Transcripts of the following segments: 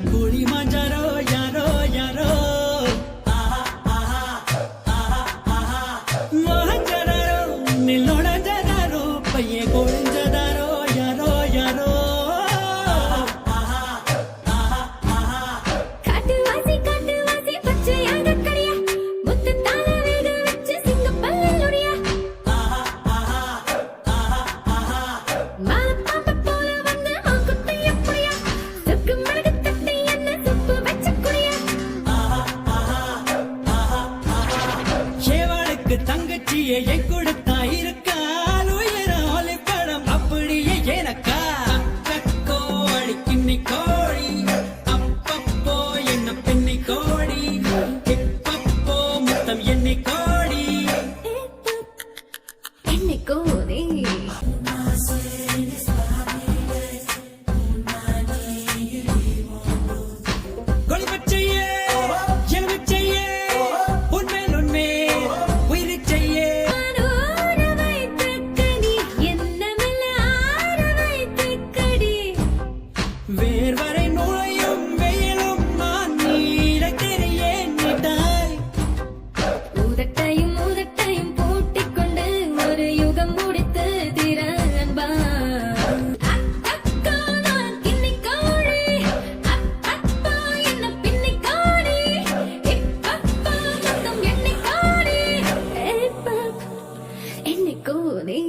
கோழி மாஞ்சாரோ யாரோ யாரோ மோகஞ்சதாரோ நில்லோடஞ்சதாரோ பைய கோழிஞ்சதாரோ யாரோ யாரோ காட்டுவாசி பச்சையாக கடியா முத்து தாள வேக வச்சு சிங்க பல்லுடைய மாலப்பாம்பு போல வந்து மாங்குட்டை எப்படியா சுக்கு மிளகு தட்டி என்ன சுப்பு வச்சு குடியா சேவாளுக்கு தங்கச்சியை என் கொடுத்தா இருக்கால் உயராலி படம் அப்படியே எனக்கா கோழி கிண்ணி கோழி அப்பப்போ என்ன பெண்ணி கோழி இப்பப்போ முத்தம் எண்ணி கோழி என்னைக்கோதே கோழி பச்சையே எலுமிச்சையே உன்மேல் உன்மேல் உயிர் செய்யே ஆரோர வைத்த கடி என்ன மெல்ல ஆர வைத்த கடி வேர்வரை நுழையும் வெயிலும் நான் நீரை தெரிய நீட்டாய் ஊதட்டையும் பூட்டிக் கொண்டு ஒரு யுகம் முடித்து திற அன்பா அக்கோ நான் கிண்ணி கோழி அப்பப்போ என்ன பின்னி கோழி இப்பப்போ மொத்தம் எண்ணி கோழி என்னை கோழி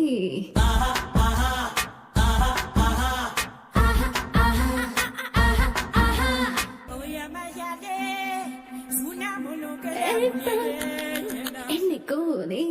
என்னை கோழி